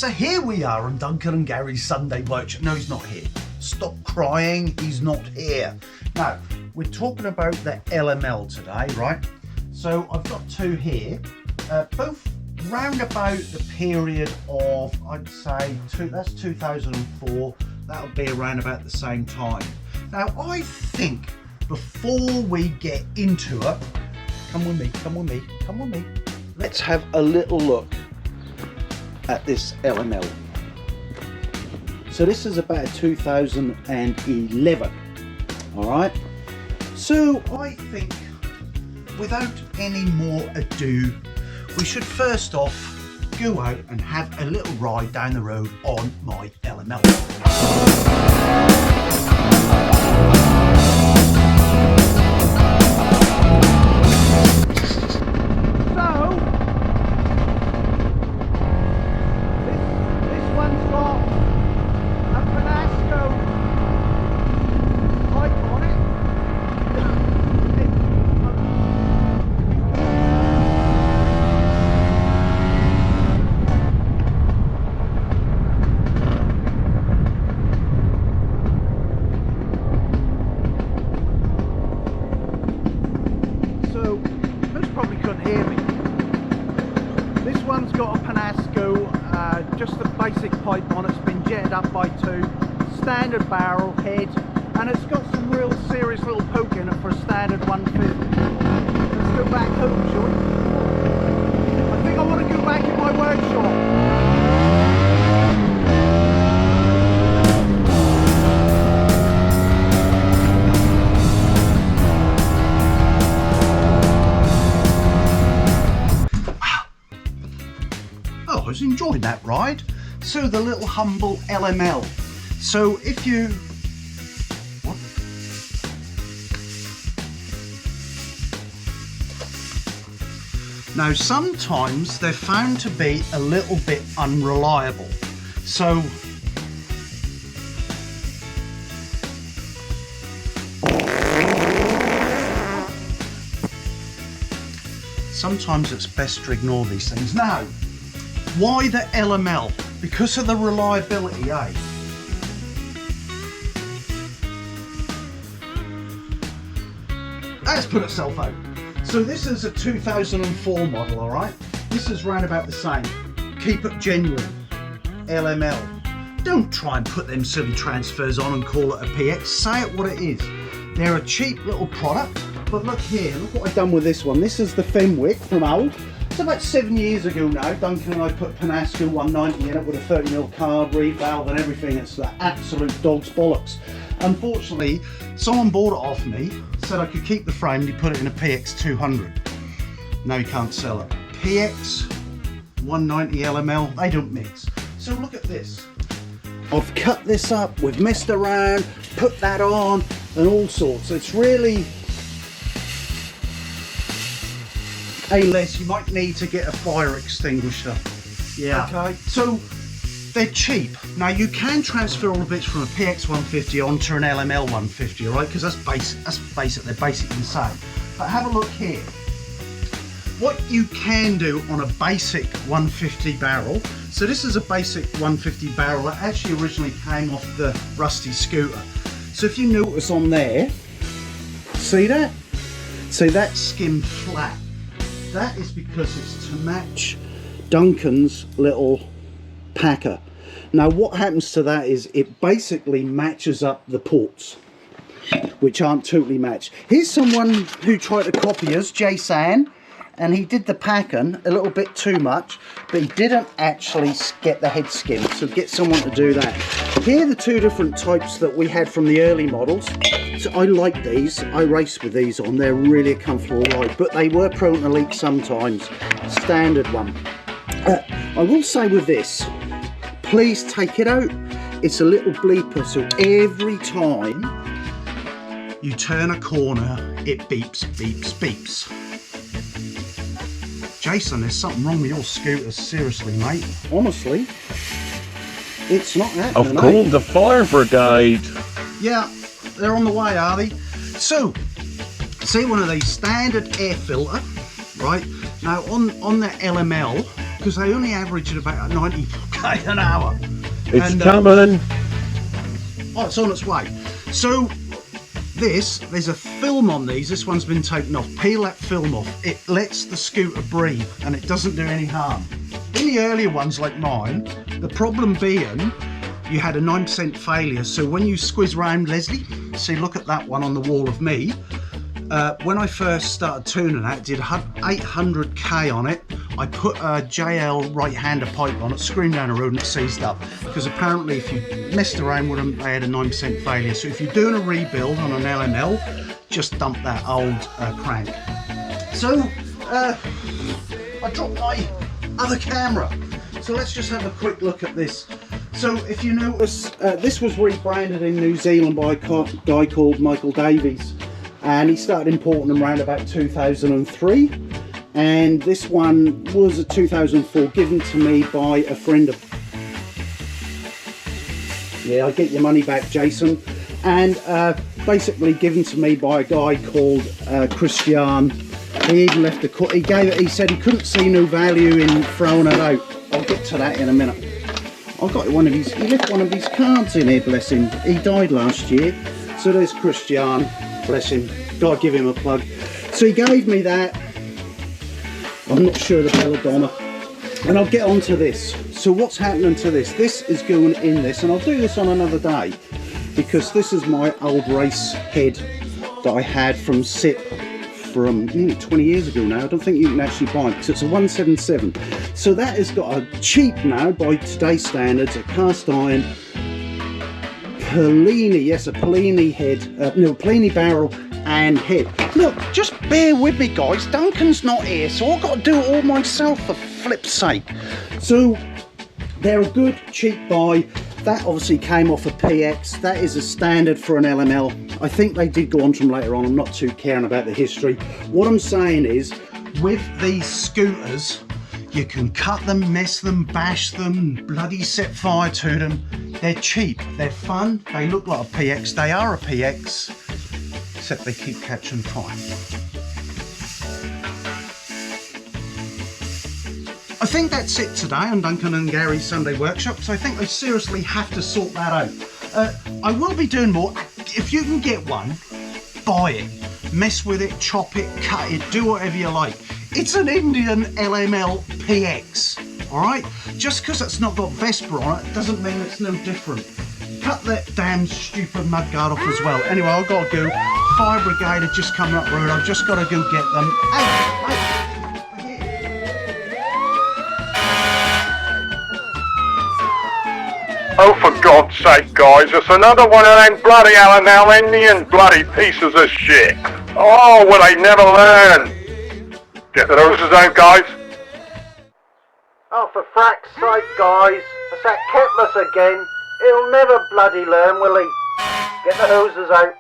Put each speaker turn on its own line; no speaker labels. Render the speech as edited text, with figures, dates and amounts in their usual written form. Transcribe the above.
So here we are on Duncan and Gary's Sunday Workshop. No, he's not here. Stop crying, he's not here. Now, we're talking about the LML today, right? So I've got two here, both round about the period of, I'd say, that's 2004. That'll be around about the same time. Now, I think before we get into it, come with me, come with me, come with me. Let's have a little look at this LML. So this is about 2011, all right? So I think without any more ado, we should first off go out and have a little ride down the road on my LML. Just the basic pipe on it's been jetted up by two, standard barrel head, and it's got some real serious little poke in it for a standard 150. Let's go back home, shall we? I think I want to go back in my workshop. I was enjoying that ride. So the little humble LML. So if you, what? Now sometimes they're found to be a little bit unreliable. So sometimes it's best to ignore these things. Now, why the LML? Because of the reliability, eh? That's put itself out. So this is a 2004 model, all right? This is round about the same. Keep it genuine. LML. Don't try and put them silly transfers on and call it a PX. Say it what it is. They're a cheap little product, but look here, look what I've done with this one. This is the Fenwick from old. It's about 7 years ago now. Duncan and I put Penasco 190 in it with a 30mm carb reed valve and everything. It's the absolute dog's bollocks. Unfortunately, someone bought it off me, said I could keep the frame, he put it in a PX 200. No, you can't sell it. PX 190 LML, they don't mix. So look at this. I've cut this up, we've messed around, put that on and all sorts. It's really, unless you might need to get a fire extinguisher. Yeah. Okay. So they're cheap. Now you can transfer all the bits from a PX 150 onto an LML 150, right? Because that's basic. That's basic. They're basically the same. But have a look here. What you can do on a basic 150 barrel. So this is a basic 150 barrel that actually originally came off the Rusty scooter. So if you notice on there, see that? So that's skimmed flat. That is because it's to match Duncan's little packer. Now what happens to that is it basically matches up the ports, which aren't totally matched. Here's someone who tried to copy us, Jason, and he did the packing a little bit too much, but he didn't actually get the head skim, so get someone to do that. Here are the two different types that we had from the early models. So I like these, I race with these on, they're really a comfortable ride, but they were prone to leak sometimes. Standard one. I will say with this, please take it out. It's a little bleeper, so every time you turn a corner, it beeps, beeps, beeps. Jason, there's something wrong with your scooter, seriously, mate. Honestly, it's not happening.
I've called the fire brigade.
Yeah, they're on the way, are they? So, see one of these standard air filter, right? Now on the LML, because they only average at about 90k an hour.
It's coming.
Oh, it's on its way. So there's a film on these. This one's been taken off. Peel that film off. It lets the scooter breathe and it doesn't do any harm. In the earlier ones like mine, the problem being you had a 9% failure. So when you squeeze around, Leslie, see, look at that one on the wall of me. When I first started tuning that, it did 800k on it. I put a JL right-hander pipe on it, screamed down the road and it seized up. Because apparently if you messed around with them, they had a 9% failure. So if you're doing a rebuild on an LML, just dump that old crank. So I dropped my other camera. So let's just have a quick look at this. So if you notice, this was rebranded in New Zealand by a guy called Michael Davies. And he started importing them around about 2003. And this one was a 2004, given to me by a friend of... Yeah, I get your money back, Jason. And basically given to me by a guy called Christian. He even left a... He said he couldn't see no value in throwing it out. I'll get to that in a minute. I got one of his... He left one of his cards in here, bless him. He died last year. So there's Christian. Bless him. Gotta give him a plug. So he gave me that. I'm not sure the belladonna. And I'll get on to this. So what's happening to this? This is going in this, and I'll do this on another day, because this is my old race head that I had from SIP from 20 years ago now. I don't think you can actually buy it because it's a 177. So that has got a cheap now, by today's standards, a cast iron Pellini, yes, a Pellini head, no, Pellini barrel and head. Look, just bear with me, guys. Duncan's not here, so I've got to do it all myself, for flip's sake. So they're a good cheap buy. That obviously came off a PX. That is a standard for an LML. I think they did go on to them later on. I'm not too caring about the history. What I'm saying is, with these scooters, you can cut them, mess them, bash them, bloody set fire to them. They're cheap, they're fun, they look like a PX. They are a PX, except they keep catching fire. I think that's it today on Duncan and Gary's Sunday Workshop, because I think I seriously have to sort that out. I will be doing more. If you can get one, buy it. Mess with it, chop it, cut it, do whatever you like. It's an Indian LML PX, all right? Just because it's not got Vespa on it doesn't mean it's no different. Cut that damn stupid mudguard off as well. Anyway, I've got to go. Fire brigade have just come up road. I've just got to go get them. Hey.
Oh, for God's sake, guys, it's another one of them bloody LML Indian bloody pieces of shit. Oh, will they never learn? Get the hoses out, guys.
Oh, for frack's sake, guys. It's that Ketless again. He'll never bloody learn, will he? Get the hoses out.